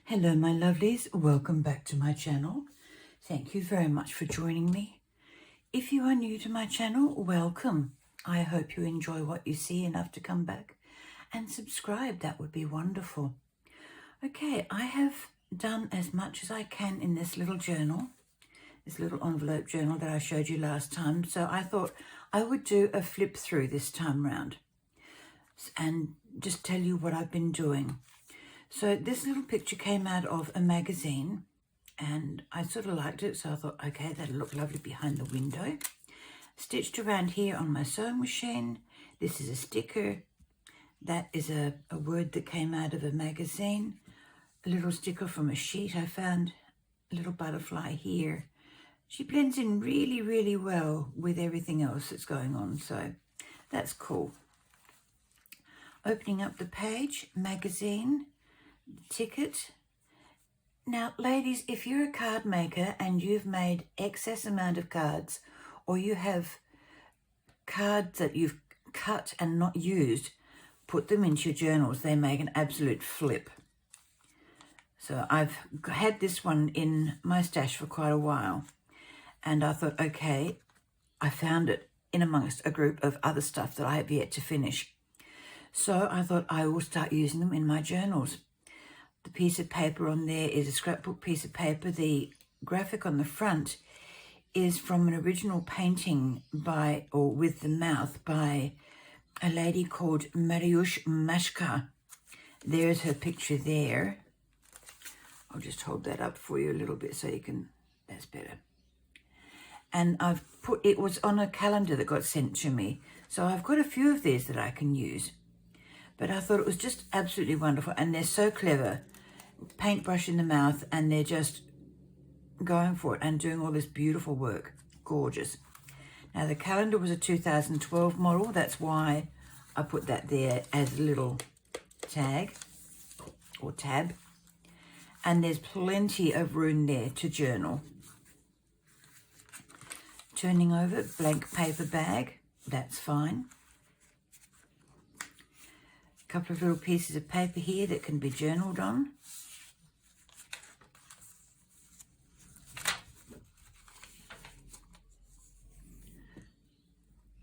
Hello my lovelies, welcome back to my channel. Thank you very much for joining me. If you are new to my channel, welcome. I hope you enjoy what you see enough to come back and subscribe. That would be wonderful. Okay, I have done as much as I can in this little journal, this little envelope journal that I showed you last time. So I thought I would do a flip through this time round and just tell you what I've been doing. So this little picture came out of a magazine and I sort of liked it, so I thought, okay, that'll look lovely behind the window. Stitched around here on my sewing machine. This is a sticker. That is a word that came out of a magazine. A little sticker from a sheet I found. A little butterfly here. She blends in really, really well with everything else that's going on, so that's cool. Opening up the page, magazine, ticket. Now, ladies, if you're a card maker and you've made excess amount of cards, or you have cards that you've cut and not used, put them into your journals. They make an absolute flip. So I've had this one in my stash for quite a while, and I thought, okay, I found it in amongst a group of other stuff that I have yet to finish. So I thought I will start using them in my journals. The piece of paper on there is a scrapbook piece of paper. The graphic on the front is from an original painting by, or with the mouth, by a lady called Mariusz Maszka. There's her picture there. I'll just hold that up for you a little bit so you can, that's better. And I've put, it was on a calendar that got sent to me. So I've got a few of these that I can use. But I thought it was just absolutely wonderful, and they're so clever. Paintbrush in the mouth, and they're just going for it and doing all this beautiful work. Gorgeous. Now, the calendar was a 2012 model. That's why I put that there as a little tag or tab. And there's plenty of room there to journal. Turning over, blank paper bag. That's fine. A couple of little pieces of paper here that can be journaled on.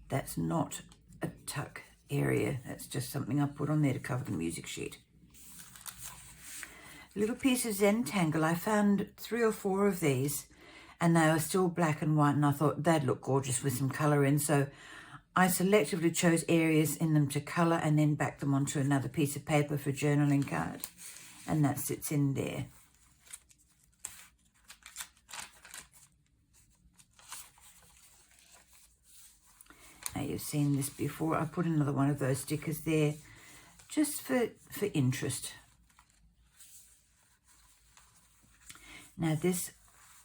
That's not a tuck area. That's just something I put on there to cover the music sheet. A little piece of Zentangle. I found 3 or 4 of these, and they were still black and white, and I thought they'd look gorgeous with some colour in. So I selectively chose areas in them to colour and then back them onto another piece of paper for journaling card. And that sits in there. Now, you've seen this before. I put another one of those stickers there just for interest. Now this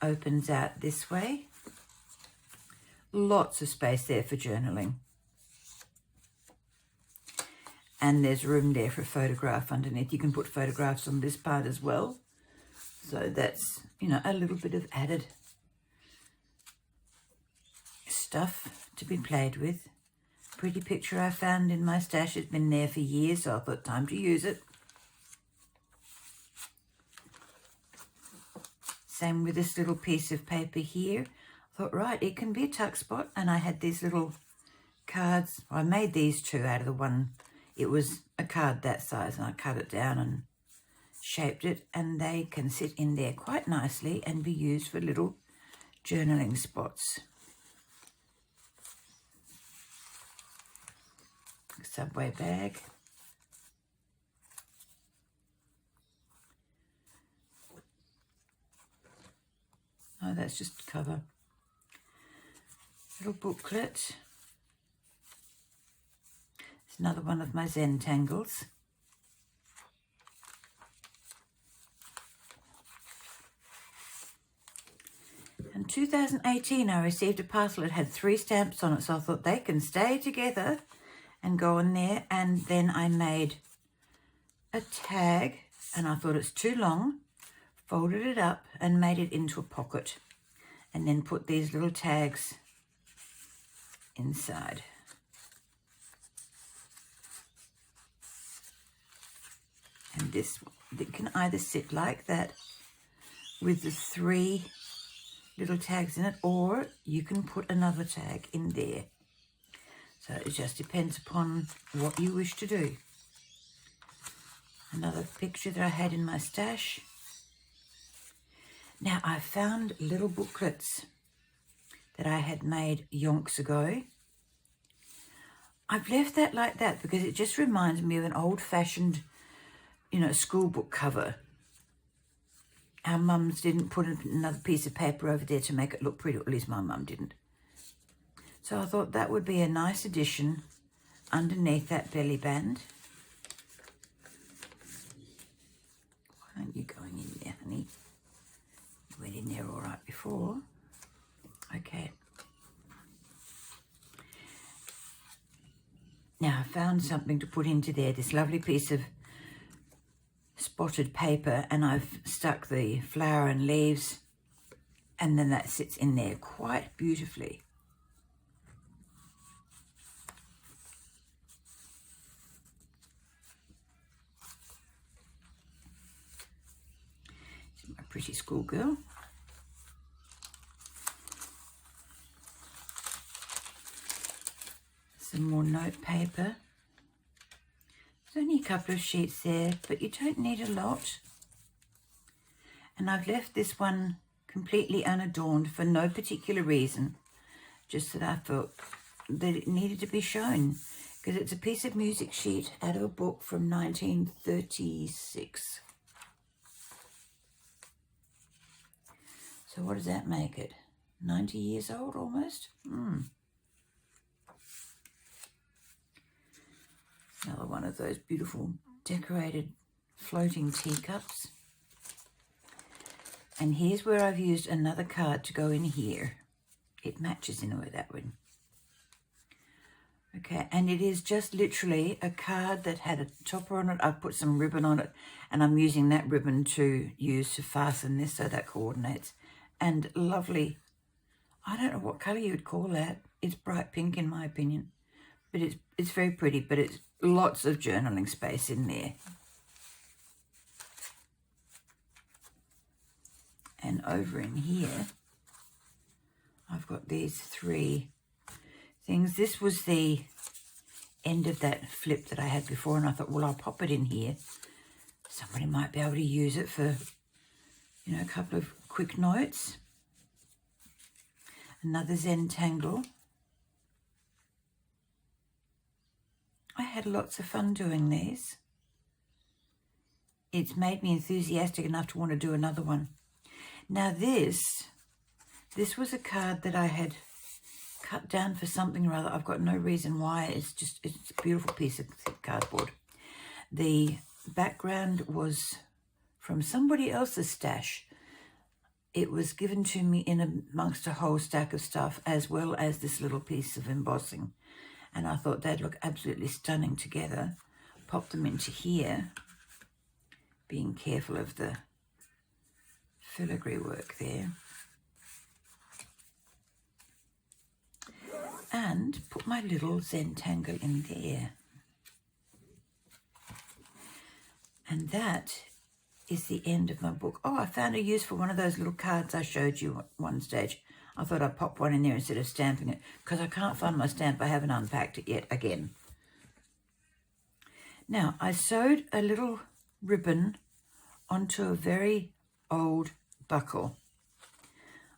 opens out this way. Lots of space there for journaling. And there's room there for a photograph underneath. You can put photographs on this part as well. So that's, you know, a little bit of added stuff to be played with. Pretty picture I found in my stash. It's been there for years, so I thought time to use it. Same with this little piece of paper here. I thought, right, it can be a tuck spot. And I had these little cards. I made these 2 out of the one. It was a card that size, and I cut it down and shaped it, and they can sit in there quite nicely and be used for little journaling spots. Subway bag. Oh, that's just cover. Little booklet. It's another one of my Zentangles. In 2018, I received a parcel. It had 3 stamps on it, so I thought they can stay together and go on there. And then I made a tag, and I thought it's too long, folded it up and made it into a pocket, and then put these little tags inside. And this that can either sit like that with the 3 little tags in it, or you can put another tag in there. So it just depends upon what you wish to do. Another picture that I had in my stash. Now I found little booklets that I had made yonks ago. I've left that like that because it just reminds me of an old-fashioned, school book cover. Our mums didn't put another piece of paper over there to make it look pretty, or at least my mum didn't. So I thought that would be a nice addition underneath that belly band. Why aren't you going in there, honey? You went in there all right before. Okay. Now I found something to put into there, this lovely piece of spotted paper, and I've stuck the flower and leaves, and then that sits in there quite beautifully. My pretty schoolgirl. Some more note paper. There's only a couple of sheets there, but you don't need a lot. And I've left this one completely unadorned for no particular reason, just that I felt that it needed to be shown, because it's a piece of music sheet out of a book from 1936. So what does that make it? 90 years old almost? Another one of those beautiful decorated floating teacups. And here's where I've used another card to go in here. It matches in a way, that one. Okay, and it is just literally a card that had a topper on it. I've put some ribbon on it, and I'm using that ribbon to use to fasten this so that coordinates. And lovely, I don't know what colour you would call that. It's bright pink in my opinion, but it's very pretty, but it's lots of journaling space in there. And over in here, I've got these 3 things. This was the end of that flip that I had before, and I thought, well, I'll pop it in here. Somebody might be able to use it for, a couple of quick notes. Another Zentangle. I had lots of fun doing these. It's made me enthusiastic enough to want to do another one. Now this was a card that I had cut down for something or other. I've got no reason why. It's a beautiful piece of cardboard. The background was from somebody else's stash. It was given to me in amongst a whole stack of stuff, as well as this little piece of embossing. And I thought they'd look absolutely stunning together. Pop them into here, being careful of the filigree work there. And put my little Zentangle in there. And that is the end of my book. Oh, I found a use for one of those little cards I showed you at one stage. I thought I'd pop one in there instead of stamping it, because I can't find my stamp. I haven't unpacked it yet again. Now, I sewed a little ribbon onto a very old buckle.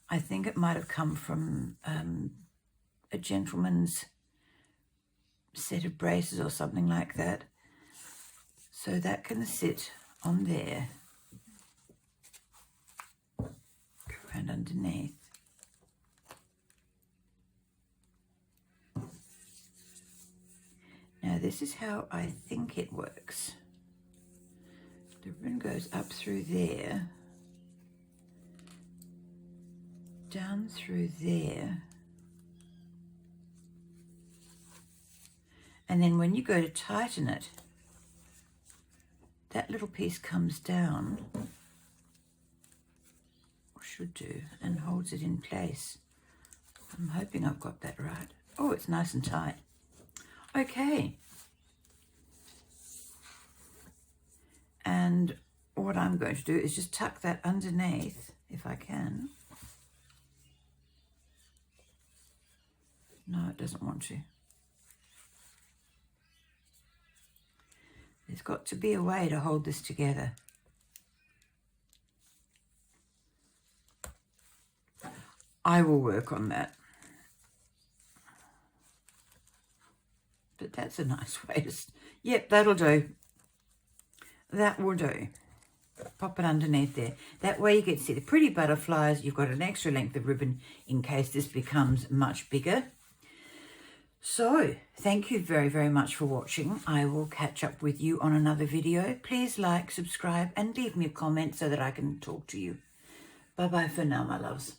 I think it might have come from a gentleman's set of braces or something like that. So that can sit on there. Go around underneath. Now this is how I think it works. The ribbon goes up through there, down through there, and then when you go to tighten it, that little piece comes down, or should do, and holds it in place. I'm hoping I've got that right. Oh, it's nice and tight. Okay. And what I'm going to do is just tuck that underneath, if I can. No, it doesn't want to. There's got to be a way to hold this together. I will work on that. But that's a nice way to... Yep, that'll do. That will do. Pop it underneath there. That way you get to see the pretty butterflies. You've got an extra length of ribbon in case this becomes much bigger. So, thank you very, very much for watching. I will catch up with you on another video. Please like, subscribe, and leave me a comment so that I can talk to you. Bye-bye for now, my loves.